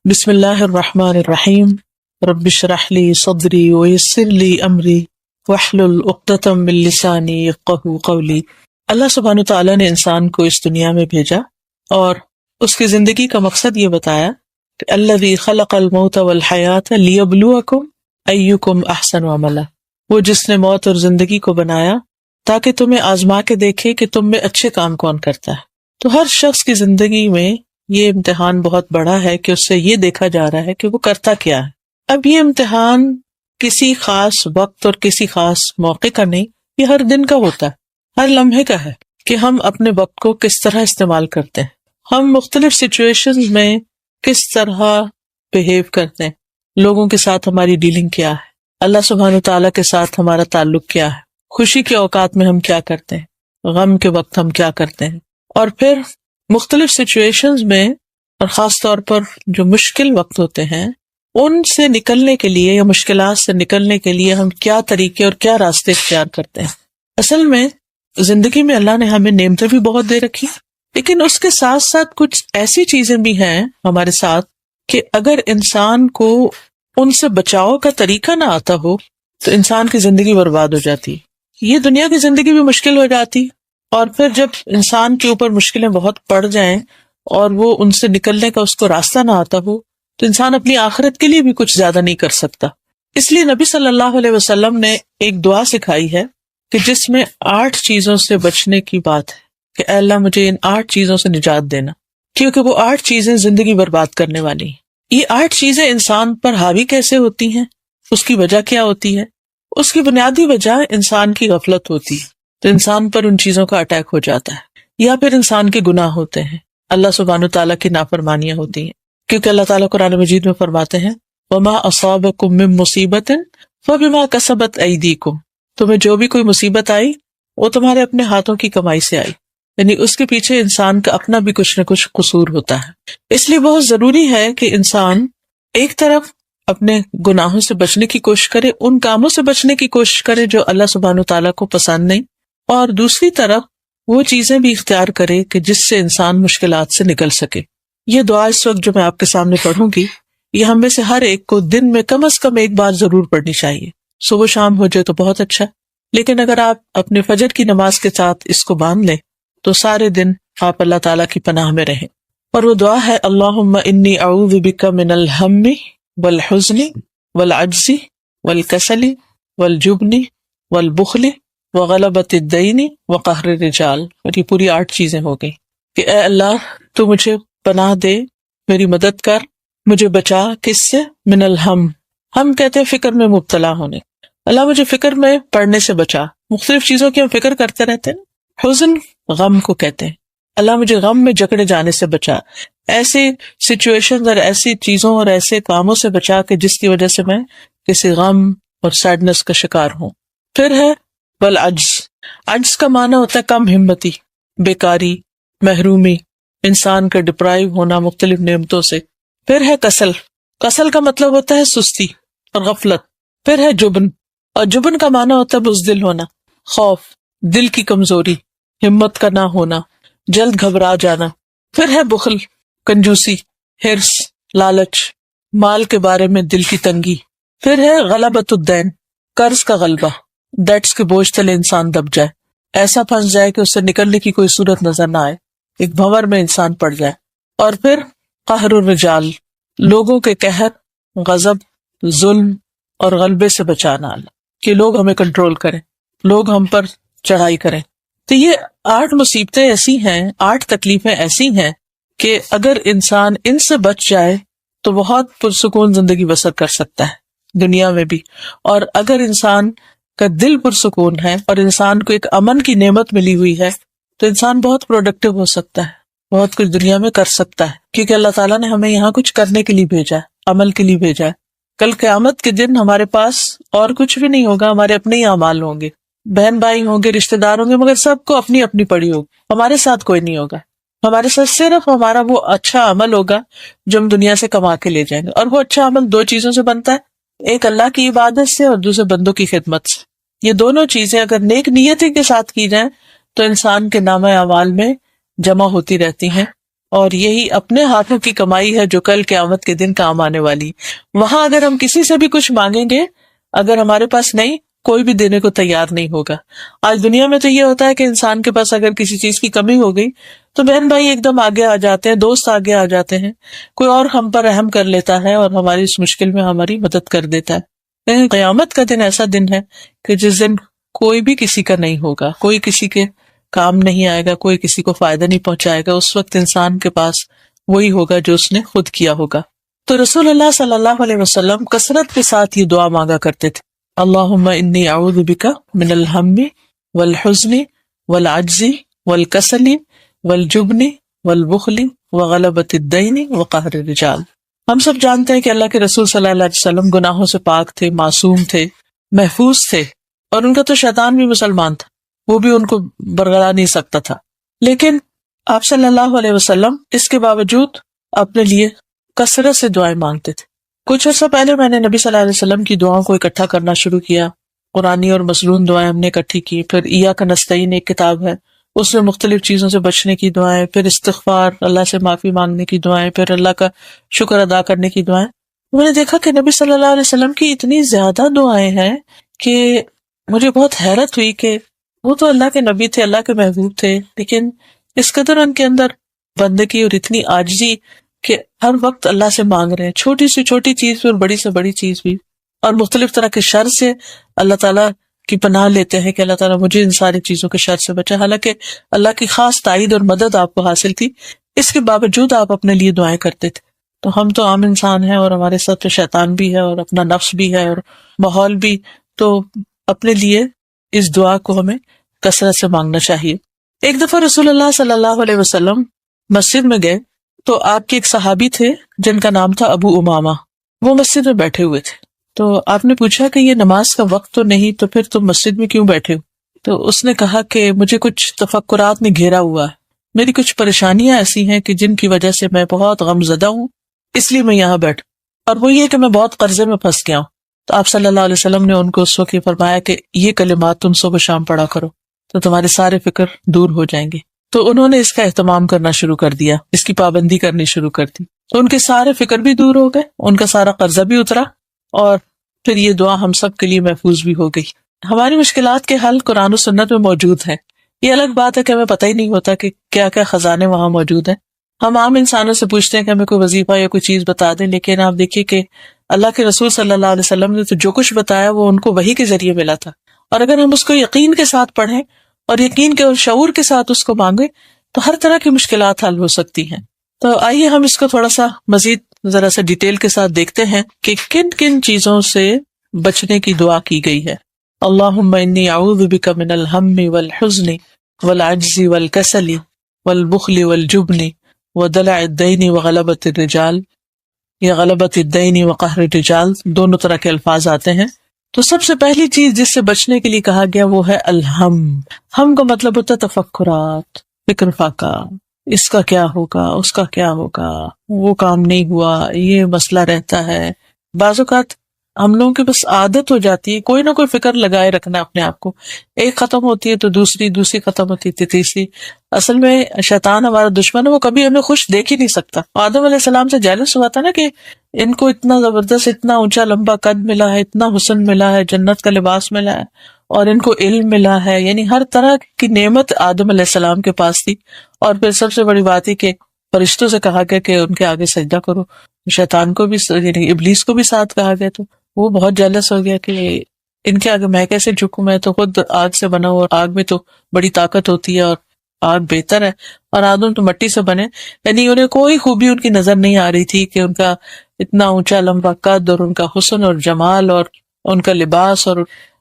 بسم اللہ الرحمن الرحیم رب اشرح لی صدری ویسر لی امری واحلل عقدۃ من لسانی یفقہوا قولی۔ اللہ سبحانہ تعالیٰ نے انسان کو اس دنیا میں بھیجا اور اس کی زندگی کا مقصد یہ بتایا کہ الذی خلق الموت والحیاۃ لیبلوکم ایکم احسن عملا، وہ جس نے موت اور زندگی کو بنایا تاکہ تمہیں آزما کے دیکھے کہ تم میں اچھے کام کون کرتا ہے۔ تو ہر شخص کی زندگی میں یہ امتحان بہت بڑا ہے کہ اس سے یہ دیکھا جا رہا ہے کہ وہ کرتا کیا ہے۔ اب یہ امتحان کسی خاص وقت اور کسی خاص موقع کا نہیں، یہ ہر دن کا ہوتا ہے، ہر لمحے کا ہے کہ ہم اپنے وقت کو کس طرح استعمال کرتے ہیں، ہم مختلف سچویشنز میں کس طرح بہیو کرتے ہیں، لوگوں کے ساتھ ہماری ڈیلنگ کیا ہے، اللہ سبحانہ تعالیٰ کے ساتھ ہمارا تعلق کیا ہے، خوشی کے اوقات میں ہم کیا کرتے ہیں، غم کے وقت ہم کیا کرتے ہیں، اور پھر مختلف سچویشنز میں اور خاص طور پر جو مشکل وقت ہوتے ہیں ان سے نکلنے کے لیے یا مشکلات سے نکلنے کے لیے ہم کیا طریقے اور کیا راستے اختیار کرتے ہیں۔ اصل میں زندگی میں اللہ نے ہمیں نعمتیں بھی بہت دے رکھی، لیکن اس کے ساتھ ساتھ کچھ ایسی چیزیں بھی ہیں ہمارے ساتھ کہ اگر انسان کو ان سے بچاؤ کا طریقہ نہ آتا ہو تو انسان کی زندگی برباد ہو جاتی، یہ دنیا کی زندگی بھی مشکل ہو جاتی، اور پھر جب انسان کے اوپر مشکلیں بہت پڑ جائیں اور وہ ان سے نکلنے کا اس کو راستہ نہ آتا ہو تو انسان اپنی آخرت کے لیے بھی کچھ زیادہ نہیں کر سکتا۔ اس لیے نبی صلی اللہ علیہ وسلم نے ایک دعا سکھائی ہے کہ جس میں 8 چیزوں سے بچنے کی بات ہے کہ اے اللہ مجھے ان 8 چیزوں سے نجات دینا، کیونکہ وہ 8 چیزیں زندگی برباد کرنے والی ہیں۔ یہ 8 چیزیں انسان پر حاوی کیسے ہوتی ہیں، اس کی وجہ کیا ہوتی ہے؟ اس کی بنیادی وجہ انسان کی غفلت ہوتی ہے، تو انسان پر ان چیزوں کا اٹیک ہو جاتا ہے، یا پھر انسان کے گناہ ہوتے ہیں، اللہ سبحانہ تعالیٰ کی نافرمانیاں ہوتی ہیں، کیونکہ اللہ تعالیٰ قرآن مجید میں فرماتے ہیں وَمَا أَصَابَكُم مِّن مُّصِيبَةٍ فَبِمَا كَسَبَتْ أَيْدِيكُم، تمہیں جو بھی کوئی مصیبت آئی وہ تمہارے اپنے ہاتھوں کی کمائی سے آئی، یعنی اس کے پیچھے انسان کا اپنا بھی کچھ نہ کچھ قصور ہوتا ہے۔ اس لیے بہت ضروری ہے کہ انسان ایک طرف اپنے گناہوں سے بچنے کی کوشش کرے، ان کاموں سے بچنے کی کوشش کرے جو اللہ سبحانہ تعالیٰ کو پسند نہیں، اور دوسری طرف وہ چیزیں بھی اختیار کرے کہ جس سے انسان مشکلات سے نکل سکے۔ یہ دعا اس وقت جو میں آپ کے سامنے پڑھوں گی یہ ہم میں سے ہر ایک کو دن میں کم از کم ایک بار ضرور پڑھنی چاہیے، صبح شام ہو جائے تو بہت اچھا، لیکن اگر آپ اپنے فجر کی نماز کے ساتھ اس کو باندھ لیں تو سارے دن آپ اللہ تعالیٰ کی پناہ میں رہیں۔ اور وہ دعا ہے اللہم انی اعوذ بک من الہم والحزن والعجز والکسل والجبن والبخل وغلبۃ الدین وقہر الرجال، اور یہ پوری 8 چیزیں ہو گئی کہ اے اللہ تو مجھے پناہ دے، میری مدد کر، مجھے بچا، کس سے؟ من الہم، ہم کہتے ہیں فکر میں مبتلا ہونے، اللہ مجھے فکر میں پڑنے سے بچا، مختلف چیزوں کی ہم فکر کرتے رہتے ہیں، حزن غم کو کہتے ہیں، اللہ مجھے غم میں جکڑے جانے سے بچا، ایسی سچویشن اور ایسی چیزوں اور ایسے کاموں سے بچا کہ جس کی وجہ سے میں کسی غم اور سیڈنس کا شکار ہوں۔ پھر ہے والعجز، عجز کا معنی ہوتا ہے کم ہمتی، بیکاری، محرومی، انسان کا ڈپرائیو ہونا مختلف نعمتوں سے۔ پھر ہے کسل، کسل کا مطلب ہوتا ہے سستی اور غفلت۔ پھر ہے جبن، اور جبن کا معنی ہوتا ہے بزدل ہونا، خوف، دل کی کمزوری، ہمت کا نہ ہونا، جلد گھبرا جانا۔ پھر ہے بخل، کنجوسی، حرص، لالچ، مال کے بارے میں دل کی تنگی۔ پھر ہے غلبۃ الدین، قرض کا غلبہ، ڈیٹس کے بوجھ تلے انسان دب جائے، ایسا پھنس جائے کہ اس سے نکلنے کی کوئی صورت نظر نہ آئے، ایک بھنور میں انسان پڑ جائے۔ اور پھر قہر الرجال، لوگوں کے قہر، غضب، ظلم اور غلبے سے بچانا، کہ لوگ ہمیں کنٹرول کریں، لوگ ہم پر چڑھائی کریں۔ تو یہ 8 مصیبتیں ایسی ہیں، 8 تکلیفیں ایسی ہیں کہ اگر انسان ان سے بچ جائے تو بہت پرسکون زندگی بسر کر سکتا ہے دنیا میں بھی، اور اگر انسان کا دل پرسکون ہے اور انسان کو ایک امن کی نعمت ملی ہوئی ہے تو انسان بہت پروڈکٹیو ہو سکتا ہے، بہت کچھ دنیا میں کر سکتا ہے، کیونکہ اللہ تعالیٰ نے ہمیں یہاں کچھ کرنے کے لیے بھیجا ہے، عمل کے لیے بھیجا ہے۔ کل قیامت کے دن ہمارے پاس اور کچھ بھی نہیں ہوگا، ہمارے اپنے ہی اعمال ہوں گے، بہن بھائی ہوں گے، رشتہ دار ہوں گے، مگر سب کو اپنی اپنی پڑی ہوگی، ہمارے ساتھ کوئی نہیں ہوگا، ہمارے ساتھ صرف ہمارا وہ اچھا عمل ہوگا جو ہم دنیا سے کما کے لے جائیں گے۔ اور وہ اچھا عمل 2 چیزوں سے بنتا ہے، ایک اللہ کی عبادت سے اور دوسرے بندوں کی خدمت سے۔ یہ دونوں چیزیں اگر نیک نیتی کے ساتھ کی جائیں تو انسان کے نامہ اعمال میں جمع ہوتی رہتی ہیں، اور یہی اپنے ہاتھوں کی کمائی ہے جو کل قیامت کے دن کام آنے والی. وہاں اگر ہم کسی سے بھی کچھ مانگیں گے، اگر ہمارے پاس نہیں، کوئی بھی دینے کو تیار نہیں ہوگا. آج دنیا میں تو یہ ہوتا ہے کہ انسان کے پاس اگر کسی چیز کی کمی ہو گئی تو بہن بھائی ایک دم آگے آ جاتے ہیں، دوست آگے آ جاتے ہیں، کوئی اور ہم پر رحم کر لیتا ہے اور ہماری اس مشکل میں ہماری مدد کر دیتا ہے. لیکن قیامت کا دن ایسا دن ہے کہ جس دن کوئی بھی کسی کا نہیں ہوگا، کوئی کسی کے کام نہیں آئے گا، کوئی کسی کو فائدہ نہیں پہنچائے گا. اس وقت انسان کے پاس وہی ہوگا جو اس نے خود کیا ہوگا. تو رسول اللہ صلی اللہ علیہ وسلم کثرت کے ساتھ یہ دعا مانگا کرتے تھے، اللہم انی اعوذ بک من الہم والحزن والعجز والکسل والجبن والبخل وغلبۃ الدین وقہر الرجال. ہم سب جانتے ہیں کہ اللہ کے رسول صلی اللہ علیہ وسلم گناہوں سے پاک تھے، معصوم تھے، محفوظ تھے، اور ان کا تو شیطان بھی مسلمان تھا، وہ بھی ان کو برگلا نہیں سکتا تھا. لیکن آپ صلی اللہ علیہ وسلم اس کے باوجود اپنے لیے کثرت سے دعائیں مانگتے تھے. کچھ عرصہ پہلے میں نے نبی صلی اللہ علیہ وسلم کی دعاؤں کو اکٹھا کرنا شروع کیا. قرآنی اور مصنون دعائیں ہم نے اکٹھی کی. پھر ایاک نستعین ایک کتاب ہے، اس میں مختلف چیزوں سے بچنے کی دعائیں، پھر استغفار، اللہ سے معافی مانگنے کی دعائیں، پھر اللہ کا شکر ادا کرنے کی دعائیں. میں نے دیکھا کہ نبی صلی اللہ علیہ وسلم کی اتنی زیادہ دعائیں ہیں کہ مجھے بہت حیرت ہوئی کہ وہ تو اللہ کے نبی تھے، اللہ کے محبوب تھے، لیکن اس قدر ان کے اندر بندگی اور اتنی عاجزی کہ ہر وقت اللہ سے مانگ رہے ہیں، چھوٹی سے چھوٹی چیز بھی اور بڑی سے بڑی چیز بھی، اور مختلف طرح کے شر سے اللہ تعالیٰ کی پناہ لیتے ہیں کہ اللہ تعالیٰ مجھے ان ساری چیزوں کے شر سے بچا. حالانکہ اللہ کی خاص تائید اور مدد آپ کو حاصل تھی، اس کے باوجود آپ اپنے لیے دعائیں کرتے تھے. تو ہم تو عام انسان ہیں اور ہمارے ساتھ تو شیطان بھی ہے اور اپنا نفس بھی ہے اور ماحول بھی، تو اپنے لیے اس دعا کو ہمیں کثرت سے مانگنا چاہیے. ایک دفعہ رسول اللہ صلی اللہ علیہ وسلم مسجد میں گئے تو آپ کے ایک صحابی تھے جن کا نام تھا ابو امامہ، وہ مسجد میں بیٹھے ہوئے تھے. تو آپ نے پوچھا کہ یہ نماز کا وقت تو نہیں، تو پھر تم مسجد میں کیوں بیٹھے ہو؟ تو اس نے کہا کہ مجھے کچھ تفکرات نے گھیرا ہوا ہے، میری کچھ پریشانیاں ایسی ہیں کہ جن کی وجہ سے میں بہت غم زدہ ہوں، اس لیے میں یہاں بیٹھا، اور وہ یہ کہ میں بہت قرضے میں پھنس گیا ہوں. تو آپ صلی اللہ علیہ وسلم نے ان کو اس وقت یہ فرمایا کہ یہ کلمات تم صبح شام پڑھا کرو تو تمہارے سارے فکر دور ہو جائیں گے. تو انہوں نے اس کا اہتمام کرنا شروع کر دیا، اس کی پابندی کرنی شروع کر دی. تو ان کے سارے فکر بھی دور ہو گئے، ان کا سارا قرضہ بھی اترا، اور پھر یہ دعا ہم سب کے لیے محفوظ بھی ہو گئی. ہماری مشکلات کے حل قرآن و سنت میں موجود ہیں. یہ الگ بات ہے کہ ہمیں پتہ ہی نہیں ہوتا کہ کیا کیا خزانے وہاں موجود ہیں. ہم عام انسانوں سے پوچھتے ہیں کہ ہمیں کوئی وظیفہ یا کوئی چیز بتا دیں، لیکن آپ دیکھیے کہ اللہ کے رسول صلی اللہ علیہ وسلم نے تو جو کچھ بتایا وہ ان کو وحی کے ذریعے ملا تھا، اور اگر ہم اس کو یقین کے ساتھ پڑھیں اور یقین کے اور شعور کے ساتھ اس کو مانگیں تو ہر طرح کی مشکلات حل ہو سکتی ہیں. تو آئیے ہم اس کو تھوڑا سا مزید ذرا سا ڈیٹیل کے ساتھ دیکھتے ہیں کہ کن کن چیزوں سے بچنے کی دعا کی گئی ہے. اللہم انی اعوذ بک من الہم والحزن والعجز والکسل والبخل والجبن ودلع الدین وغلبۃ الرجال. یہ غلبۃ الدین وقہر الرجال دونوں طرح کے الفاظ آتے ہیں. تو سب سے پہلی چیز جس سے بچنے کے لیے کہا گیا وہ ہے الہم. ہم کا مطلب ہوتا ہے تفکرات، فکر فاقہ، اس کا کیا ہوگا، اس کا کیا ہوگا، وہ کام نہیں ہوا، یہ مسئلہ رہتا ہے. بعض اوقات ہم لوگوں کی بس عادت ہو جاتی ہے کوئی نہ کوئی فکر لگائے رکھنا اپنے آپ کو، ایک ختم ہوتی ہے تو دوسری ختم ہوتی ہے تو تیسری. اصل میں شیطان ہمارا دشمن ہے، وہ کبھی ہمیں خوش دیکھ ہی نہیں سکتا. آدم علیہ السلام سے جیلس ہوا تھا نا کہ ان کو اتنا زبردست، اتنا اونچا لمبا قد ملا ہے، اتنا حسن ملا ہے، جنت کا لباس ملا ہے، اور ان کو علم ملا ہے، یعنی ہر طرح کی نعمت آدم علیہ السلام کے پاس تھی. اور پھر سب سے بڑی بات ہے کہ فرشتوں سے کہا گیا کہ ان کے آگے سجدہ کرو، شیطان کو بھی یعنی ابلیس کو بھی ساتھ کہا گیا. تو وہ بہت جیلس ہو گیا کہ ان کے آگے میں کیسے جھکوں، میں تو خود آگ سے بنا ہوں اور آگ میں تو بڑی طاقت ہوتی ہے اور آگ بہتر ہے، اور آدم تو مٹی سے بنے. یعنی انہیں کوئی خوبی ان کی نظر نہیں آ رہی تھی کہ ان کا اتنا اونچا لمبا قد اور ان کا حسن اور جمال اور ان کا لباس اور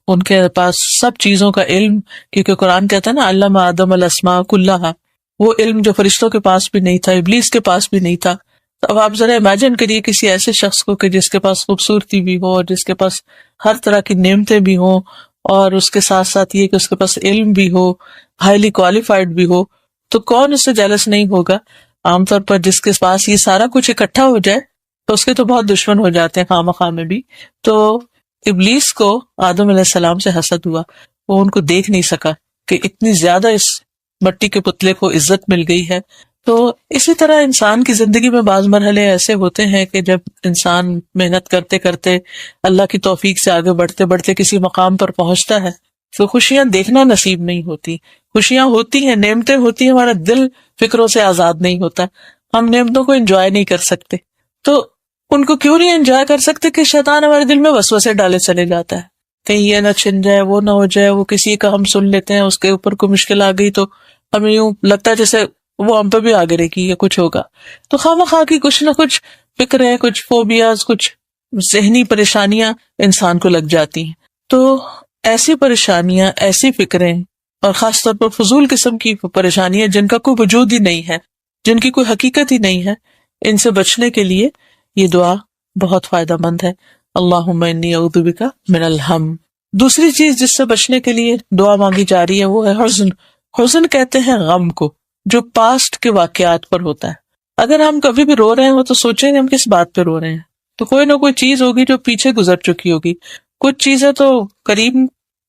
ان کے پاس سب چیزوں کا علم، کیونکہ قرآن کہتا ہے نا علم آدم الاسماء کلھا، وہ علم جو فرشتوں کے پاس بھی نہیں تھا، ابلیس کے پاس بھی نہیں تھا. تو اب آپ ذرا امیجن کریے کسی ایسے شخص کو کہ جس کے پاس خوبصورتی بھی ہو اور جس کے پاس ہر طرح کی نعمتیں بھی ہوں، اور اس کے ساتھ ساتھ یہ کہ اس کے پاس علم بھی ہو، ہائیلی کوالیفائڈ بھی ہو، تو کون اس سے جیلس نہیں ہوگا؟ عام طور پر جس کے پاس یہ سارا کچھ اکٹھا ہو جائے تو اس کے تو بہت دشمن ہو جاتے ہیں خواہ مخواہ میں بھی. تو ابلیس کو آدم علیہ السلام سے حسد ہوا، وہ ان کو دیکھ نہیں سکا کہ اتنی زیادہ اس مٹی کے پتلے کو عزت مل گئی ہے. تو اسی طرح انسان کی زندگی میں بعض مرحلے ایسے ہوتے ہیں کہ جب انسان محنت کرتے کرتے اللہ کی توفیق سے آگے بڑھتے بڑھتے کسی مقام پر پہنچتا ہے تو خوشیاں دیکھنا نصیب نہیں ہوتی. خوشیاں ہوتی ہیں، نعمتیں ہوتی ہیں، ہمارا دل فکروں سے آزاد نہیں ہوتا، ہم نعمتوں کو انجوائے نہیں کر سکتے. تو ان کو کیوں نہیں انجوائے کر سکتے کہ شیطان ہمارے دل میں وسوسے ڈالے چلے جاتا ہے، کہیں یہ نہ چھن جائے، وہ نہ ہو جائے، وہ کسی کا ہم سن لیتے ہیں، اس کے اوپر کوئی مشکل آ گئی تو ہمیں یوں لگتا ہے جیسے وہ ہم پہ بھی آ گرے گی یا کچھ ہوگا. تو خواہ کی کچھ نہ کچھ فکریں، کچھ فوبیاز، کچھ ذہنی پریشانیاں انسان کو لگ جاتی ہیں. تو ایسی پریشانیاں، ایسی فکریں، اور خاص طور پر فضول قسم کی پریشانیاں جن کا کوئی وجود ہی نہیں ہے، جن کی کوئی حقیقت ہی نہیں ہے، ان سے بچنے کے لیے یہ دعا بہت فائدہ مند ہے. اللہم انی اعوذ بک من الہم. دوسری چیز جس سے بچنے کے لیے دعا مانگی جا رہی ہے وہ ہے حزن. حزن کہتے ہیں غم کو، جو پاسٹ کے واقعات پر ہوتا ہے. اگر ہم کبھی بھی رو رہے ہوں تو سوچیں ہم کس بات پہ رو رہے ہیں، تو کوئی نہ کوئی چیز ہوگی جو پیچھے گزر چکی ہوگی. کچھ چیزیں تو قریب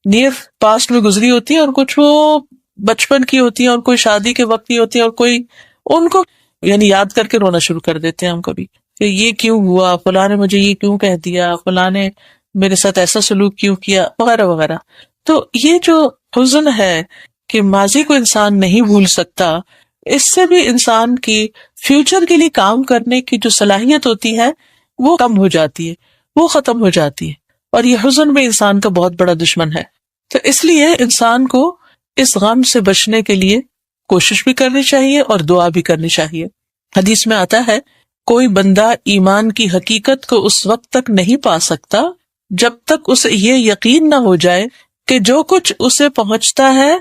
نیئر پاسٹ میں گزری ہوتی ہیں، اور کچھ وہ بچپن کی ہوتی ہیں، اور کوئی شادی کے وقت کی ہوتی ہے، اور کوئی ان کو یعنی یاد کر کے رونا شروع کر دیتے ہیں ہم کبھی کہ یہ کیوں ہوا، فلاں نے مجھے یہ کیوں کہہ دیا، فلاں نے میرے ساتھ ایسا سلوک کیوں کیا، وغیرہ وغیرہ. تو یہ جو حزن ہے کہ ماضی کو انسان نہیں بھول سکتا، اس سے بھی انسان کی فیوچر کے لیے کام کرنے کی جو صلاحیت ہوتی ہے وہ کم ہو جاتی ہے، وہ ختم ہو جاتی ہے. اور یہ حزن بھی انسان کا بہت بڑا دشمن ہے. تو اس لیے انسان کو اس غم سے بچنے کے لیے کوشش بھی کرنی چاہیے اور دعا بھی کرنی چاہیے. حدیث میں آتا ہے کوئی بندہ ایمان کی حقیقت کو اس وقت تک نہیں پا سکتا جب تک اسے یہ یقین نہ ہو جائے کہ جو کچھ اسے پہنچتا ہے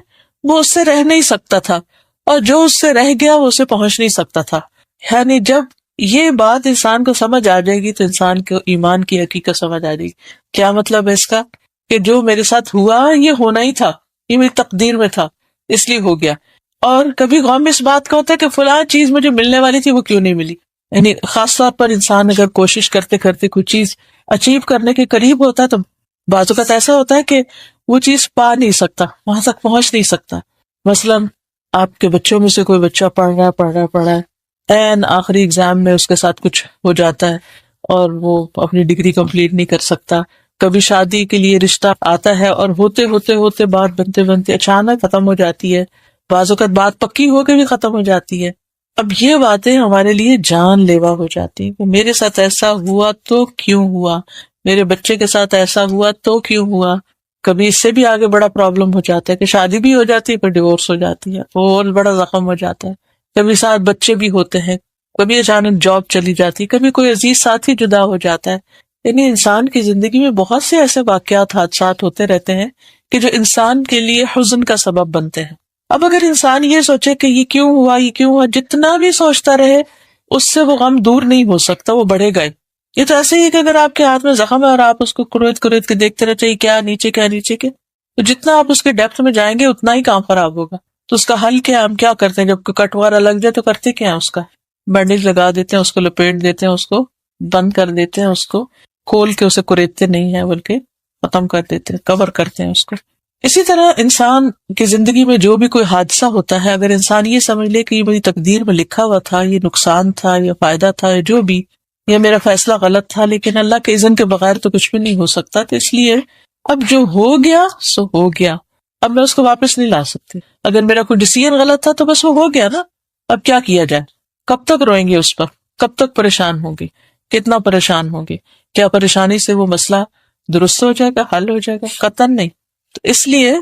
وہ اس سے رہ نہیں سکتا تھا، اور جو اس سے رہ گیا وہ اسے پہنچ نہیں سکتا تھا. یعنی جب یہ بات انسان کو سمجھ آ جائے گی تو انسان کو ایمان کی حقیقت سمجھ آ جائے گی. کیا مطلب ہے اس کا؟ کہ جو میرے ساتھ ہوا یہ ہونا ہی تھا، یہ میری تقدیر میں تھا، اس لیے ہو گیا. اور کبھی غم اس بات کا ہوتا ہے کہ فلاں چیز مجھے ملنے والی تھی وہ کیوں نہیں ملی. یعنی خاص طور پر انسان اگر کوشش کرتے کرتے کوئی چیز اچیو کرنے کے قریب ہوتا ہے تو بعض اوقات ایسا ہوتا ہے کہ وہ چیز پا نہیں سکتا، وہاں تک پہنچ نہیں سکتا. مثلاً آپ کے بچوں میں سے کوئی بچہ پڑھ رہا ہے، این آخری ایگزام میں اس کے ساتھ کچھ ہو جاتا ہے اور وہ اپنی ڈگری کمپلیٹ نہیں کر سکتا. کبھی شادی کے لیے رشتہ آتا ہے اور ہوتے بات بنتے بنتے اچانک ختم ہو جاتی ہے. بعض اوقات بات پکی ہو کے بھی ختم ہو جاتی ہے. اب یہ باتیں ہمارے لیے جان لیوا ہو جاتی ہیں کہ میرے ساتھ ایسا ہوا تو کیوں ہوا، میرے بچے کے ساتھ ایسا ہوا تو کیوں ہوا. کبھی اس سے بھی آگے بڑا پرابلم ہو جاتا ہے کہ شادی بھی ہو جاتی ہے پھر ڈیورس ہو جاتی ہے، اور بڑا زخم ہو جاتا ہے. کبھی ساتھ بچے بھی ہوتے ہیں، کبھی اچانک جاب چلی جاتی، کبھی کوئی عزیز ساتھی جدا ہو جاتا ہے. یعنی انسان کی زندگی میں بہت سے ایسے واقعات، حادثات ہوتے رہتے ہیں کہ جو انسان کے لیے حزن کا سبب بنتے ہیں. اب اگر انسان یہ سوچے کہ یہ کیوں ہوا، جتنا بھی سوچتا رہے اس سے وہ غم دور نہیں ہو سکتا، وہ بڑھے گئے. یہ تو ایسے ہی کہ اگر آپ کے ہاتھ میں زخم ہے اور آپ اس کو کروید کے دیکھتے رہتے ہیں کیا نیچے تو جتنا آپ اس کے ڈیپتھ میں جائیں گے اتنا ہی کام خراب ہوگا. تو اس کا حل کیا؟ ہم کیا کرتے ہیں جب کٹ وغیرہ لگ جائے تو کرتے کیا ہیں؟ اس کا بینڈیج لگا دیتے ہیں، اس کو لپیٹ دیتے ہیں، اس کو بند کر دیتے ہیں، اس کو کھول کے اسے کریدتے نہیں ہیں بلکہ ختم کر دیتے ہیں، کور کرتے ہیں اس کو. اسی طرح انسان کی زندگی میں جو بھی کوئی حادثہ ہوتا ہے، اگر انسان یہ سمجھ لے کہ یہ میری تقدیر میں لکھا ہوا تھا، یہ نقصان تھا یا فائدہ تھا یا جو بھی، یا میرا فیصلہ غلط تھا لیکن اللہ کے اذن کے بغیر تو کچھ بھی نہیں ہو سکتا، تو اس لیے اب جو ہو گیا سو ہو گیا، اب میں اس کو واپس نہیں لا سکتی. اگر میرا کوئی ڈیسیژن غلط تھا تو بس وہ ہو گیا نا، اب کیا کیا جائے؟ کب تک روئیں گے اس پر؟ کب تک پریشان ہوں گے؟ کتنا پریشان ہوں گے؟ کیا پریشانی سے وہ مسئلہ درست ہو جائے گا، حل ہو جائے گا؟ قطعاً نہیں. تو اس لیے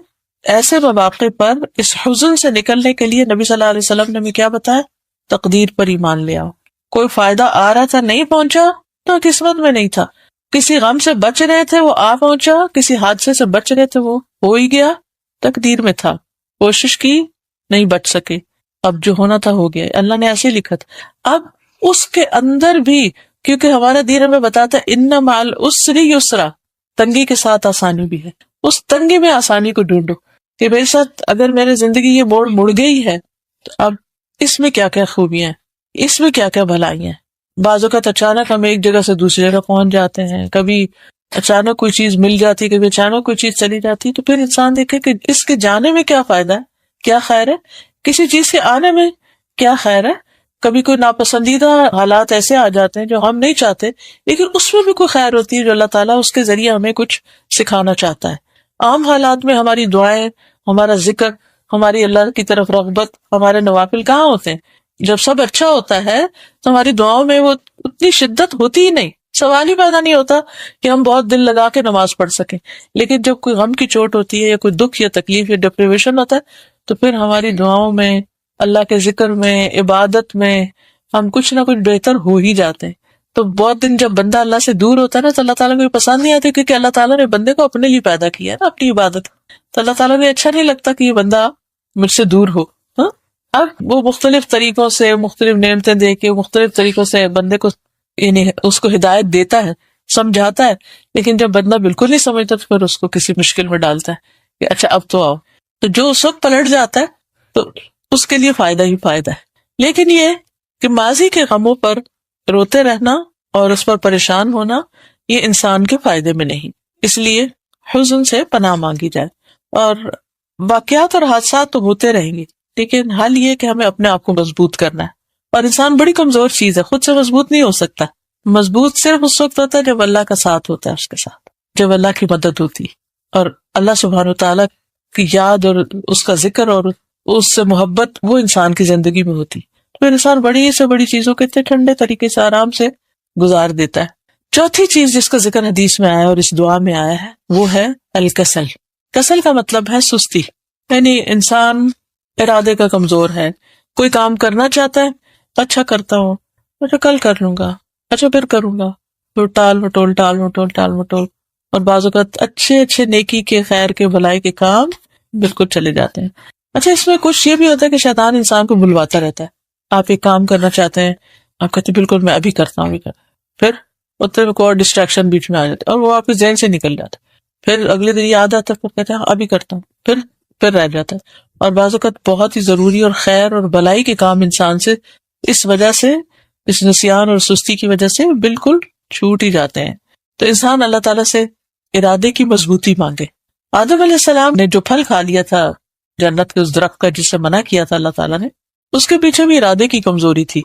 ایسے مواقع پر اس حزن سے نکلنے کے لیے نبی صلی اللہ علیہ وسلم نے ہمیں کیا بتایا؟ تقدیر پر ایمان لے آؤ. کوئی فائدہ آ رہا تھا نہیں پہنچا تو قسمت میں نہیں تھا. کسی غم سے بچ رہے تھے وہ آ پہنچا، کسی حادثے سے بچ رہے تھے وہ ہو ہی گیا، تقدیر میں تھا. کوشش کی نہیں بچ سکے، اب جو ہونا تھا ہو گیا، اللہ نے ایسے لکھا تھا. اب اس کے اندر بھی کیونکہ ہمارا دین ہمیں بتاتا ہے ان مع العسر یسرا، تنگی کے ساتھ آسانی بھی ہے. اس تنگی میں آسانی کو ڈھونڈو کہ میرے ساتھ اگر میرے زندگی یہ موڑ مڑ گئی ہے تو اب اس میں کیا کیا خوبیاں ہیں، اس میں کیا کیا بھلائیاں ہیں. بعض اوقات اچانک ہم ایک جگہ سے دوسری جگہ پہنچ جاتے ہیں، کبھی اچانک کوئی چیز مل جاتی، کبھی اچانک کوئی چیز چلی جاتی، تو پھر انسان دیکھے کہ اس کے جانے میں کیا فائدہ ہے، کیا خیر ہے، کسی چیز کے آنے میں کیا خیر ہے. کبھی کوئی ناپسندیدہ حالات ایسے آ جاتے ہیں جو ہم نہیں چاہتے، لیکن اس میں بھی کوئی خیر ہوتی ہے جو اللہ تعالیٰ اس کے ذریعے ہمیں کچھ سکھانا چاہتا ہے. عام حالات میں ہماری دعائیں، ہمارا ذکر، ہماری اللہ کی طرف رغبت، ہمارے نوافل کہاں ہوتے ہیں؟ جب سب اچھا ہوتا ہے تو ہماری دعاؤں میں وہ اتنی شدت ہوتی ہی نہیں، سوال ہی پیدا نہیں ہوتا کہ ہم بہت دل لگا کے نماز پڑھ سکیں. لیکن جب کوئی غم کی چوٹ ہوتی ہے یا کوئی دکھ یا تکلیف یا ڈپریویشن ہوتا ہے تو پھر ہماری دعاؤں میں، اللہ کے ذکر میں، عبادت میں ہم کچھ نہ کچھ بہتر ہو ہی جاتے ہیں. تو بہت دن جب بندہ اللہ سے دور ہوتا ہے نا تو اللہ تعالیٰ کو یہ پسند نہیں آتی، کیونکہ اللہ تعالیٰ نے بندے کو اپنے لیے پیدا کیا ہے نا، اپنی عبادت. تو اللہ تعالیٰ نے اچھا نہیں لگتا کہ یہ بندہ مجھ سے دور ہو. ہاں، اب وہ مختلف طریقوں سے، مختلف نعمتیں دے کے، مختلف طریقوں سے بندے کو، یعنی اس کو ہدایت دیتا ہے، سمجھاتا ہے. لیکن جب بندہ بالکل نہیں سمجھتا تو پھر اس کو کسی مشکل میں ڈالتا ہے کہ اچھا اب تو آؤ. تو جو اس وقت پلٹ جاتا ہے تو اس کے لیے فائدہ ہی فائدہ ہے. لیکن یہ کہ ماضی کے غموں پر روتے رہنا اور اس پر پریشان ہونا یہ انسان کے فائدے میں نہیں. اس لیے حزن سے پناہ مانگی جائے. اور واقعات اور حادثات تو ہوتے رہیں گے، لیکن حل یہ کہ ہمیں اپنے آپ کو مضبوط کرنا ہے. اور انسان بڑی کمزور چیز ہے، خود سے مضبوط نہیں ہو سکتا. مضبوط صرف اس وقت ہوتا ہے جب اللہ کا ساتھ ہوتا ہے اس کے ساتھ، جب اللہ کی مدد ہوتی ہے اور اللہ سبحانہ وتعالیٰ کی یاد اور اس کا ذکر اور اس سے محبت وہ انسان کی زندگی میں ہوتی. پھر انسان بڑی سے بڑی چیزوں کے اتنے ٹھنڈے طریقے سے آرام سے گزار دیتا ہے. چوتھی چیز جس کا ذکر حدیث میں آیا ہے اور اس دعا میں آیا ہے وہ ہے الکسل. کسل کا مطلب ہے سستی، یعنی انسان ارادے کا کمزور ہے. کوئی کام کرنا چاہتا ہے، اچھا کرتا ہوں، اچھا کل کر لوں گا، اچھا پھر کروں گا، پھر ٹال مٹول ٹال مٹول ٹال مٹول. اور بعض اوقات اچھے اچھے نیکی کے، خیر کے، بھلائی کے کام بالکل چلے جاتے ہیں. اچھا اس میں کچھ یہ بھی ہوتا ہے کہ شیطان انسان کو بلواتا رہتا ہے. آپ ایک کام کرنا چاہتے ہیں، آپ کہتے ہیں بالکل میں ابھی کرتا ہوں، ابھی کرتا ہوں. پھر اتنے میں کوئی اور ڈسٹریکشن بیچ میں آ جاتا ہے اور وہ آپ کے ذہن سے نکل جاتا ہے. پھر اگلے دن یاد آتا ہے، پھر کہتے ہیں ابھی کرتا ہوں، پھر رہ جاتا ہے. اور بعض اوقات بہت ہی ضروری اور خیر اور بھلائی کے کام انسان سے اس وجہ سے، اس نسیان اور سستی کی وجہ سے بالکل چھوٹ ہی جاتے ہیں. تو انسان اللہ تعالیٰ سے ارادے کی مضبوطی مانگے. آدم علیہ السلام نے جو پھل کھا لیا تھا جنت کے اس درخت کا جس سے منع کیا تھا اللہ تعالیٰ نے، اس کے پیچھے بھی ارادے کی کمزوری تھی.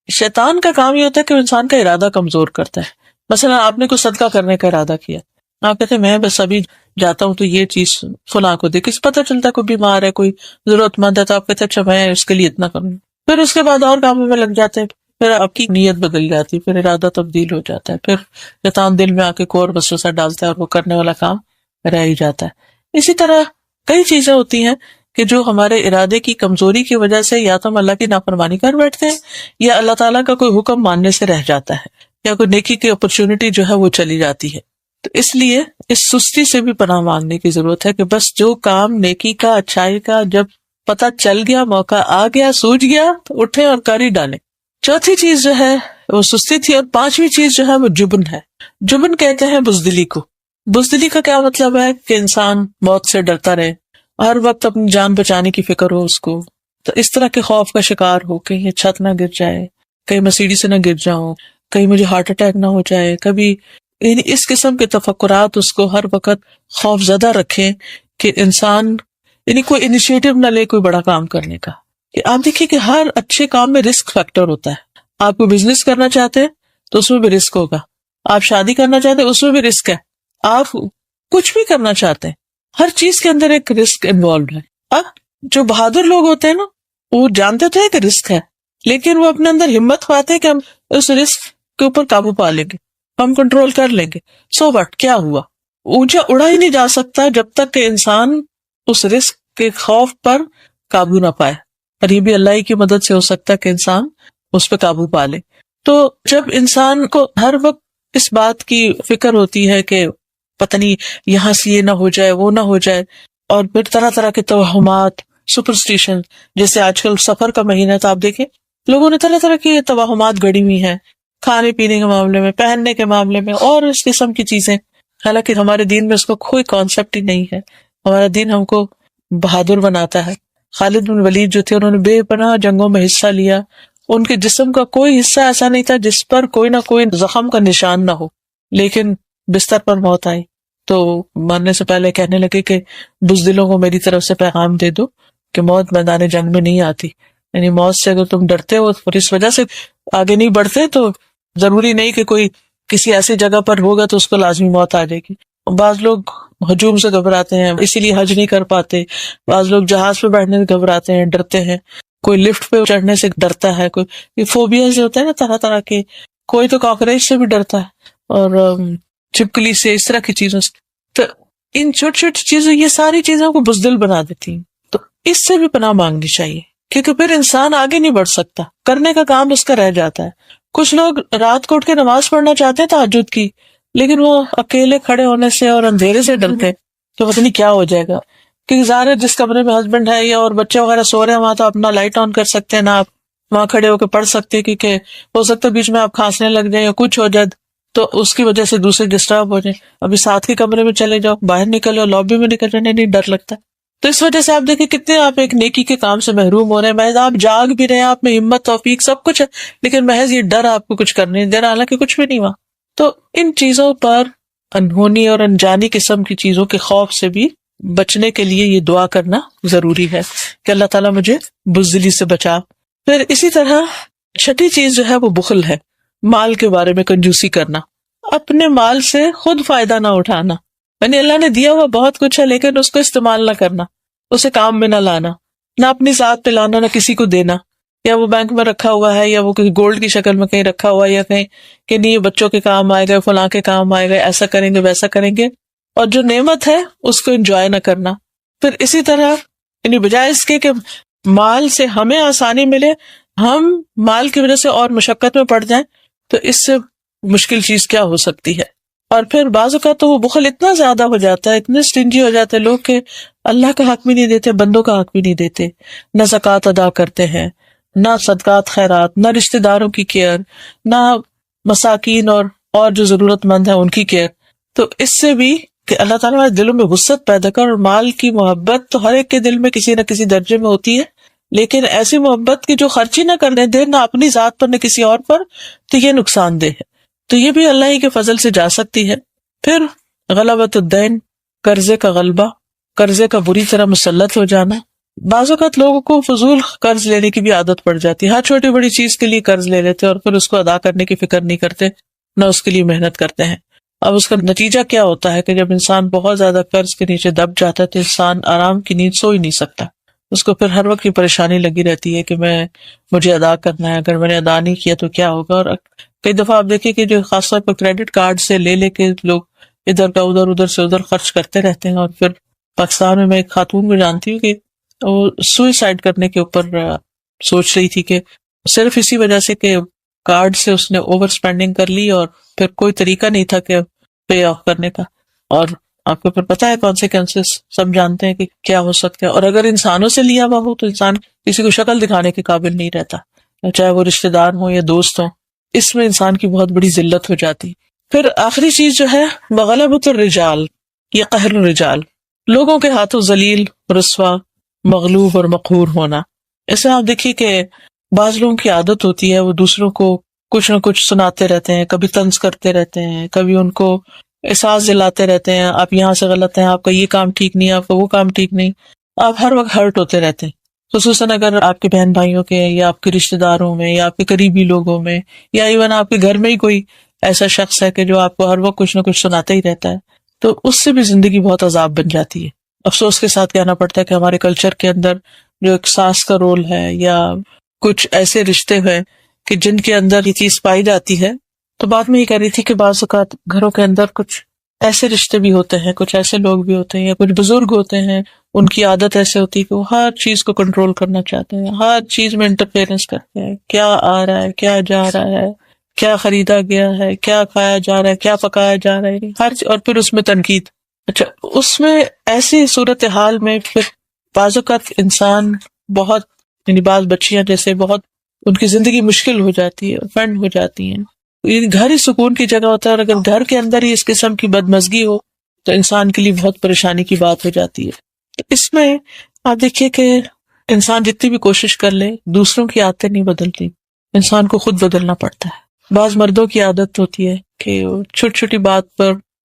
شیطان کا کام یہ ہوتا ہے کہ وہ انسان کا ارادہ کمزور کرتا ہے. مثلا آپ نے کوئی صدقہ کرنے کا ارادہ کیا، آپ کہتے ہیں میں بس ابھی جاتا ہوں تو یہ چیز فلاں کو دے، کس پتہ چلتا ہے کوئی بیمار ہے، کوئی ضرورت مند ہے، تو آپ کہتے ہیں اچھا میں اس کے لیے اتنا کروں. پھر اس کے بعد اور کاموں میں لگ جاتے ہیں، پھر آپ کی نیت بدل جاتی ہے، پھر ارادہ تبدیل ہو جاتا ہے، پھر شیطان دل میں آ کے کوئی اور وسوسہ ڈالتا ہے اور وہ کرنے والا کام رہ ہی جاتا ہے. اسی طرح کئی چیزیں ہوتی ہیں کہ جو ہمارے ارادے کی کمزوری کی وجہ سے یا تو ہم اللہ کی نافرمانی کر بیٹھتے ہیں یا اللہ تعالیٰ کا کوئی حکم ماننے سے رہ جاتا ہے یا کوئی نیکی کی اپرچونٹی جو ہے وہ چلی جاتی ہے. تو اس لیے اس سستی سے بھی پناہ مانگنے کی ضرورت ہے کہ بس جو کام نیکی کا، اچھائی کا جب پتہ چل گیا، موقع آ گیا، سوج گیا تو اٹھیں اور کر ہی ڈالیں. چوتھی چیز جو ہے وہ سستی تھی. اور پانچویں چیز جو ہے وہ جبن ہے. جبن کہتے ہیں بزدلی کو. بزدلی کا کیا مطلب ہے کہ انسان موت سے ڈرتا رہے، ہر وقت اپنی جان بچانے کی فکر ہو اس کو. تو اس طرح کے خوف کا شکار ہو، کہیں یہ چھت نہ گر جائے، کہیں میں سیڑھی سے نہ گر جاؤں، کہیں مجھے ہارٹ اٹیک نہ ہو جائے، کبھی یعنی اس قسم کے تفکرات اس کو ہر وقت خوف زدہ رکھیں کہ انسان یعنی کوئی انیشیٹو نہ لے کوئی بڑا کام کرنے کا. کہ آپ دیکھیے کہ ہر اچھے کام میں رسک فیکٹر ہوتا ہے. آپ کو بزنس کرنا چاہتے ہیں تو اس میں بھی رسک ہوگا، آپ شادی کرنا چاہتے ہیں اس میں بھی رسک ہے، آپ کچھ بھی کرنا چاہتے ہیں، ہر چیز کے اندر ایک رسک انوالوڈ ہے. اب جو بہادر لوگ ہوتے ہیں نا وہ جانتے تو ہے کہ رسک ہے، لیکن وہ اپنے اندر ہمت پاتے ہیں کہ ہم اس رسک کے اوپر قابو پا لیں گے، ہم کنٹرول کر لیں گے. سو بٹ کیا ہوا، اونچا اڑا ہی نہیں جا سکتا جب تک کہ انسان اس رسک کے خوف پر قابو نہ پائے. اور یہ بھی اللہ ہی کی مدد سے ہو سکتا ہے کہ انسان اس پہ قابو پا لے. تو جب انسان کو ہر وقت اس بات کی فکر ہوتی ہے کہ پتہ نہیں یہاں سے یہ نہ ہو جائے، وہ نہ ہو جائے، اور پھر طرح طرح کے توہمات، سپرسٹیشن، جیسے آج کل سفر کا مہینہ تھا، آپ دیکھیں لوگوں نے طرح طرح کی توہمات گڑی ہوئی ہیں، کھانے پینے کے معاملے میں، پہننے کے معاملے میں اور اس قسم کی چیزیں. حالانکہ ہمارے دین میں اس کو کوئی کانسیپٹ ہی نہیں ہے. ہمارا دین ہم کو بہادر بناتا ہے. خالد بن ولید جو تھے انہوں نے بے پناہ جنگوں میں حصہ لیا، ان کے جسم کا کوئی حصہ ایسا نہیں تھا جس پر کوئی نہ کوئی زخم کا نشان نہ ہو، لیکن بستر پر موت آئی تو مرنے سے پہلے کہنے لگے کہ بزدلوں کو میری طرف سے پیغام دے دو کہ موت میدان جنگ میں نہیں آتی، یعنی موت سے اگر تم ڈرتے ہو اور اس وجہ سے آگے نہیں بڑھتے تو ضروری نہیں کہ کوئی کسی ایسی جگہ پر ہوگا تو اس کو لازمی موت آ جائے گی. بعض لوگ ہجوم سے گھبراتے ہیں اسی لیے حج نہیں کر پاتے. بعض لوگ جہاز پہ بیٹھنے سے گھبراتے ہیں، ڈرتے ہیں. کوئی لفٹ پہ چڑھنے سے ڈرتا ہے. کوئی یہ فوبیاز ہوتے ہیں نا طرح طرح کے. کوئی تو کاکروچ سے بھی ڈرتا ہے اور چھپکلی سے، اس طرح کی چیزوں سے. تو ان چھوٹی چھوٹی چیزیں، یہ ساری چیزوں کو بزدل بنا دیتی ہیں. تو اس سے بھی پناہ مانگنی چاہیے، کیونکہ پھر انسان آگے نہیں بڑھ سکتا، کرنے کا کام اس کا رہ جاتا ہے. کچھ لوگ رات کو اٹھ کے نماز پڑھنا چاہتے ہیں تہجد کی، لیکن وہ اکیلے کھڑے ہونے سے اور اندھیرے سے ڈرتے ہیں کہ پتہ نہیں کیا ہو جائے گا. کیونکہ ظاہر ہے جس کمرے میں ہسبینڈ ہے یا اور بچے وغیرہ سو رہے ہیں وہاں تو اپنا لائٹ آن کر سکتے ہیں، نہ آپ وہاں کھڑے ہو کے پڑھ سکتے ہیں، کیونکہ ہو سکتا ہے بیچ میں آپ کھانسنے لگ جائیں یا کچھ ہو جائے تو اس کی وجہ سے دوسرے ڈسٹرب ہو جائیں. ابھی ساتھ کے کمرے میں چلے جاؤ، باہر نکلے اور لابی میں نکل جانے نہیں ڈر لگتا. تو اس وجہ سے آپ دیکھیں کتنے آپ ایک نیکی کے کام سے محروم ہو رہے ہیں. محض آپ جاگ بھی رہے ہیں، آپ میں ہمت توفیق سب کچھ ہے، لیکن محض یہ ڈر آپ کو کچھ کرنے نہیں دے رہا، حالانکہ کچھ بھی نہیں ہوا. تو ان چیزوں پر، انہونی اور انجانی قسم کی چیزوں کے خوف سے بھی بچنے کے لیے یہ دعا کرنا ضروری ہے کہ اللہ تعالیٰ مجھے بزدلی سے بچا. پھر اسی طرح چھٹی چیز جو ہے وہ بخل ہے، مال کے بارے میں کنجوسی کرنا، اپنے مال سے خود فائدہ نہ اٹھانا. یعنی اللہ نے دیا ہوا بہت کچھ ہے لیکن اس کو استعمال نہ کرنا، اسے کام میں نہ لانا، نہ اپنی ذات پہ لانا، نہ کسی کو دینا. یا وہ بینک میں رکھا ہوا ہے یا وہ کسی گولڈ کی شکل میں کہیں رکھا ہوا ہے یا کہیں کہ نہیں یہ بچوں کے کام آئے گا، فلاں کے کام آئے گا، ایسا کریں گے ویسا کریں گے، اور جو نعمت ہے اس کو انجوائے نہ کرنا. پھر اسی طرح یعنی بجائے اس کے کہ مال سے ہمیں آسانی ملے، ہم مال کی وجہ سے اور مشقت میں پڑ جائیں، تو اس سے مشکل چیز کیا ہو سکتی ہے. اور پھر بعض اوقات تو وہ بخل اتنا زیادہ ہو جاتا ہے، اتنے سٹنجی ہو جاتے ہیں لوگ کہ اللہ کا حق بھی نہیں دیتے، بندوں کا حق بھی نہیں دیتے، نہ زکوٰۃ ادا کرتے ہیں، نہ صدقات خیرات، نہ رشتہ داروں کی کیئر، نہ مساکین اور جو ضرورت مند ہیں ان کی کیئر. تو اس سے بھی کہ اللہ تعالیٰ ہمارے دلوں میں وسعت پیدا کر. اور مال کی محبت تو ہر ایک کے دل میں کسی نہ کسی درجے میں ہوتی ہے، لیکن ایسی محبت کی جو خرچی نہ کرنے دے، نہ اپنی ذات پر نہ کسی اور پر، تو یہ نقصان دہ ہے. تو یہ بھی اللہ ہی کے فضل سے جا سکتی ہے. پھر غلبۃ الدین، قرضے کا غلبہ، قرضے کا بری طرح مسلط ہو جانا. بعض اوقات لوگوں کو فضول قرض لینے کی بھی عادت پڑ جاتی ہے، ہر چھوٹی بڑی چیز کے لیے قرض لے لیتے اور پھر اس کو ادا کرنے کی فکر نہیں کرتے، نہ اس کے لیے محنت کرتے ہیں. اب اس کا نتیجہ کیا ہوتا ہے کہ جب انسان بہت زیادہ قرض کے نیچے دب جاتا ہے تو انسان آرام کی نیند سو ہی نہیں سکتا. اس کو پھر ہر وقت کی پریشانی لگی رہتی ہے کہ مجھے ادا کرنا ہے، اگر میں نے ادا نہیں کیا تو کیا ہوگا. اور کئی دفعہ آپ دیکھیں کہ جو خاص طور پر کریڈٹ کارڈ سے لے کے لوگ ادھر کا ادھر سے ادھر خرچ کرتے رہتے ہیں. اور پھر پاکستان میں ایک خاتون کو جانتی ہوں کہ وہ سوئسائڈ کرنے کے اوپر سوچ رہی تھی کہ صرف اسی وجہ سے کہ کارڈ سے اس نے اوور اسپینڈنگ کر لی اور پھر کوئی طریقہ نہیں تھا کہ پے آف کرنے کا. اور آپ کو پھر پتہ ہے کانسیکوینسز سب جانتے ہیں کہ کیا ہو سکتا ہے. اور اگر انسانوں سے لیا ہوا ہو تو انسان کسی کو شکل دکھانے کے قابل نہیں رہتا، چاہے وہ رشتہ دار ہوں یا دوست ہوں. اس میں انسان کی بہت بڑی ذلت ہو جاتی. پھر آخری چیز جو ہے غلبۃ الرجال، یہ قہر الرجال، لوگوں کے ہاتھوں ذلیل، رسوا، مغلوب اور مقہور ہونا. ایسے آپ دیکھیے کہ بعض لوگوں کی عادت ہوتی ہے وہ دوسروں کو کچھ نہ کچھ سناتے رہتے ہیں، کبھی طنز کرتے رہتے ہیں، کبھی ان کو احساس دلاتے رہتے ہیں آپ یہاں سے غلط ہیں، آپ کا یہ کام ٹھیک نہیں، آپ کا وہ کام ٹھیک نہیں. آپ ہر وقت ہرٹ ہوتے رہتے ہیں، خصوصاً اگر آپ کے بہن بھائیوں کے یا آپ کے رشتہ داروں میں یا آپ کے قریبی لوگوں میں یا ایون آپ کے گھر میں ہی کوئی ایسا شخص ہے کہ جو آپ کو ہر وقت کچھ نہ کچھ سناتا ہی رہتا ہے. تو اس سے بھی زندگی بہت عذاب بن جاتی ہے. افسوس کے ساتھ کہنا پڑتا ہے کہ ہمارے کلچر کے اندر جو ایک ساس کا رول ہے یا کچھ ایسے رشتے ہیں کہ جن کے اندر یہ چیز پائی جاتی ہے. تو بات میں یہ کہہ رہی تھی کہ بعض اوقات گھروں کے اندر کچھ ایسے رشتے بھی ہوتے ہیں، کچھ ایسے لوگ بھی ہوتے ہیں یا کچھ بزرگ ہوتے ہیں، ان کی عادت ایسے ہوتی ہے کہ وہ ہر چیز کو کنٹرول کرنا چاہتے ہیں، ہر چیز میں انٹرفیئرنس کرتے ہیں، کیا آ رہا ہے، کیا جا رہا ہے، کیا خریدا گیا ہے، کیا کھایا جا رہا ہے، کیا پکایا جا رہا ہے، ہر چیز. اور پھر اس میں تنقید. اچھا، اس میں ایسی صورتحال میں پھر بعض اوقات انسان بہت، یعنی بعض بچیاں جیسے بہت ان کی زندگی مشکل ہو جاتی ہے، فنڈ ہو جاتی ہیں. گھر ہی سکون کی جگہ ہوتا ہے، اور اگر گھر کے اندر ہی اس قسم کی بدمزگی ہو تو انسان کے لیے بہت پریشانی کی بات ہو جاتی ہے. تو اس میں آپ دیکھیے کہ انسان جتنی بھی کوشش کر لے دوسروں کی عادتیں نہیں بدلتی، انسان کو خود بدلنا پڑتا ہے. بعض مردوں کی عادت ہوتی ہے کہ وہ چھوٹی چھوٹی بات پر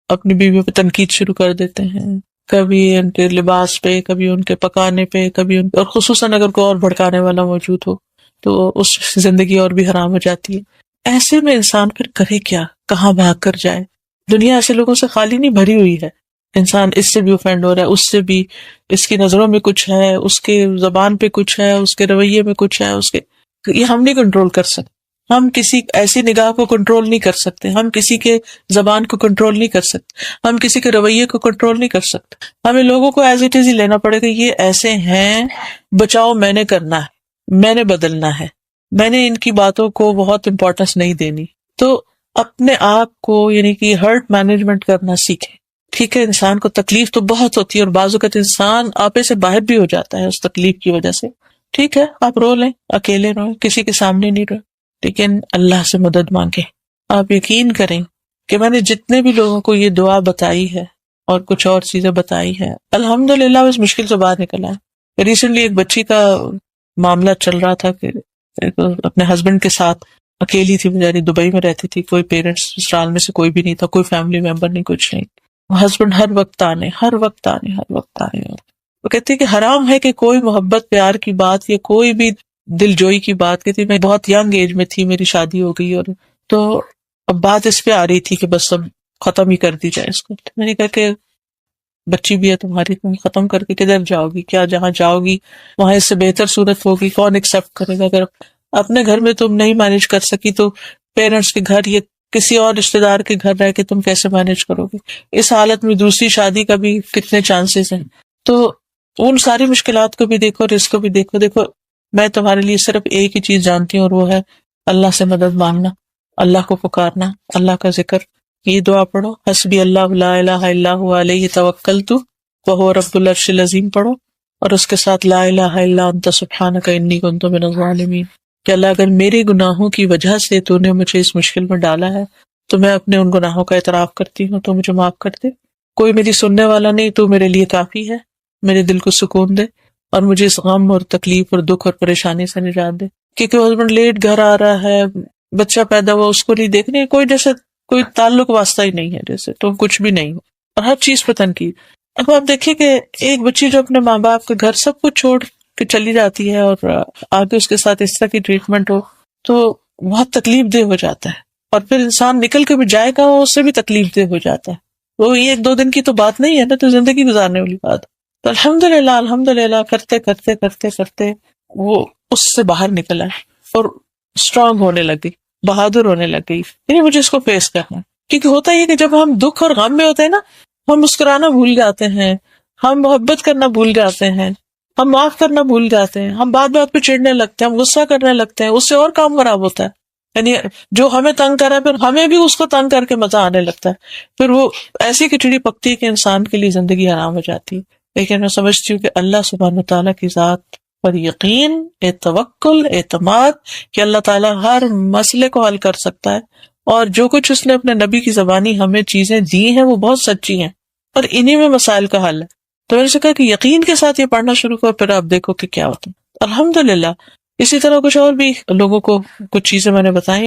اپنی بیویوں پہ تنقید شروع کر دیتے ہیں، کبھی ان کے لباس پہ، کبھی ان کے پکانے پہ، کبھی ان اور خصوصاً اگر کوئی اور بھڑکانے والا موجود ہو تو اس زندگی اور بھی حرام ہو جاتی ہے۔ ایسے میں انسان پھر کرے کیا، کہاں بھاگ کر جائے؟ دنیا ایسے لوگوں سے خالی نہیں بھری ہوئی ہے، انسان اس سے بھی اوفینڈ ہو رہا ہے، اس سے بھی، اس کی نظروں میں کچھ ہے، اس کے زبان پہ کچھ ہے، اس کے رویے میں کچھ ہے، اس کے یہ ہم نہیں کنٹرول کر سکتے۔ ہم کسی ایسی نگاہ کو کنٹرول نہیں کر سکتے، ہم کسی کے زبان کو کنٹرول نہیں کر سکتے، ہم کسی کے رویے کو کنٹرول نہیں کر سکتے۔ ہمیں لوگوں کو ایز اٹ از ہی لینا پڑے گا، یہ ایسے ہیں، بچاؤ میں نے کرنا ہے، میں نے بدلنا ہے، میں نے ان کی باتوں کو بہت امپورٹنس نہیں دینی۔ تو اپنے آپ کو یعنی کہ ہرٹ مینجمنٹ کرنا سیکھیں۔ ٹھیک ہے، انسان کو تکلیف تو بہت ہوتی ہے اور بعض اوقات انسان آپے سے باہر بھی ہو جاتا ہے اس تکلیف کی وجہ سے۔ ٹھیک ہے، آپ رو لیں، اکیلے رو، کسی کے سامنے نہیں رو، لیکن اللہ سے مدد مانگیں۔ آپ یقین کریں کہ میں نے جتنے بھی لوگوں کو یہ دعا بتائی ہے اور کچھ اور چیزیں بتائی ہیں، الحمدللہ اس مشکل سے باہر نکلا ہے۔ ریسنٹلی ایک بچی کا معاملہ چل رہا تھا کہ اپنے ہسبینڈ کے ساتھ اکیلی تھی، بیچاری دبئی میں رہتی تھی، کوئی پیرنٹس سسرال میں سے کوئی بھی نہیں تھا، کوئی فیملی ممبر نہیں، کچھ نہیں۔ ہسبینڈ ہر وقت آنے وہ کہتی ہے کہ حرام ہے کہ کوئی محبت پیار کی بات یا کوئی بھی دل جوئی کی بات، کہتی میں بہت ینگ ایج میں تھی، میری شادی ہو گئی، اور تو اب بات اس پہ آ رہی تھی کہ بس اب ختم ہی کر دی جائے اس کو۔ میں نے کہا کہ بچی بھی ہے تمہاری، تم ختم کر کے کدھر جاؤ گی؟ کیا جہاں جاؤ گی وہاں اس سے بہتر صورت ہوگی؟ کون ایکسپٹ کرے گا؟ اگر اپنے گھر میں تم نہیں مینج کر سکی تو پیرنٹس کے گھر یا کسی اور رشتے دار کے گھر رہ کے تم کیسے مینج کرو گے؟ اس حالت میں دوسری شادی کا بھی کتنے چانسز ہیں؟ تو ان ساری مشکلات کو بھی دیکھو اور اس کو بھی دیکھو۔ دیکھو میں تمہارے لیے صرف ایک ہی چیز جانتی ہوں اور وہ ہے اللہ سے مدد مانگنا، اللہ کو پکارنا، اللہ کا ذکر۔ یہ دعا پڑھو، حسبی اللہ لا الہ الا هو علیہ توکلت وہو رب العرش العظیم پڑھو، اور اس کے ساتھ لا الہ الا انت سبحانک انی کنت من الظالمین، کہ اللہ اگر میرے گناہوں کی وجہ سے تو نے مجھے اس مشکل میں ڈالا ہے تو میں اپنے ان گناہوں کا اعتراف کرتی ہوں، تو مجھے معاف کر دے۔ کوئی میری سننے والا نہیں، تو میرے لیے کافی ہے، میرے دل کو سکون دے اور مجھے اس غم اور تکلیف اور دکھ اور پریشانی سے نجات دے۔ کیونکہ ہسبینڈ لیٹ گھر آ رہا ہے، بچہ پیدا ہوا، اس کو نہیں دیکھنے، کوئی جیسے کوئی تعلق واسطہ ہی نہیں ہے، جیسے تو کچھ بھی نہیں ہو، اور ہر چیز پہ تنقید۔ اب آپ دیکھیے کہ ایک بچی جو اپنے ماں باپ کے گھر سب کچھ چھوڑ کے چلی جاتی ہے اور آگے اس کے ساتھ اس طرح کی ٹریٹمنٹ ہو تو بہت تکلیف دہ ہو جاتا ہے، اور پھر انسان نکل کے بھی جائے گا اس سے بھی تکلیف دہ ہو جاتا ہے۔ وہ ایک دو دن کی تو بات نہیں ہے نا، تو زندگی گزارنے والی بات۔ تو الحمدللہ کرتے کرتے کرتے کرتے وہ اس سے باہر نکلا ہے اور اسٹرانگ ہونے لگی، بہادر ہونے لگ گئی، یعنی مجھے اس کو فیس کرنا ہے۔ کیونکہ ہوتا یہ کہ جب ہم دکھ اور غم میں ہوتے ہیں نا، ہم مسکرانا بھول جاتے ہیں، ہم محبت کرنا بھول جاتے ہیں، ہم معاف کرنا بھول جاتے ہیں، ہم بات بات پہ چڑھنے لگتے ہیں، ہم غصہ کرنے لگتے ہیں، اس سے اور کام خراب ہوتا ہے۔ یعنی جو ہمیں تنگ کرا پھر ہمیں بھی اس کو تنگ کر کے مزہ آنے لگتا ہے، پھر وہ ایسی کھچڑی پکتی ہے کہ انسان کے لیے زندگی حرام ہو جاتی ہے۔ لیکن میں سمجھتی ہوں کہ اللہ سبحانہ تعالیٰ کی ذات پر یقین، توکل، اعتماد کہ اللہ تعالیٰ ہر مسئلے کو حل کر سکتا ہے، اور جو کچھ اس نے اپنے نبی کی زبانی ہمیں چیزیں دی ہیں وہ بہت سچی ہیں، اور انہی میں مسائل کا حل ہے۔ تو میں نے سے کہا کہ یقین کے ساتھ یہ پڑھنا شروع کرو، پھر آپ دیکھو کہ کیا ہوتا ہے۔ الحمدللہ اسی طرح کچھ اور بھی لوگوں کو کچھ چیزیں میں نے بتائی۔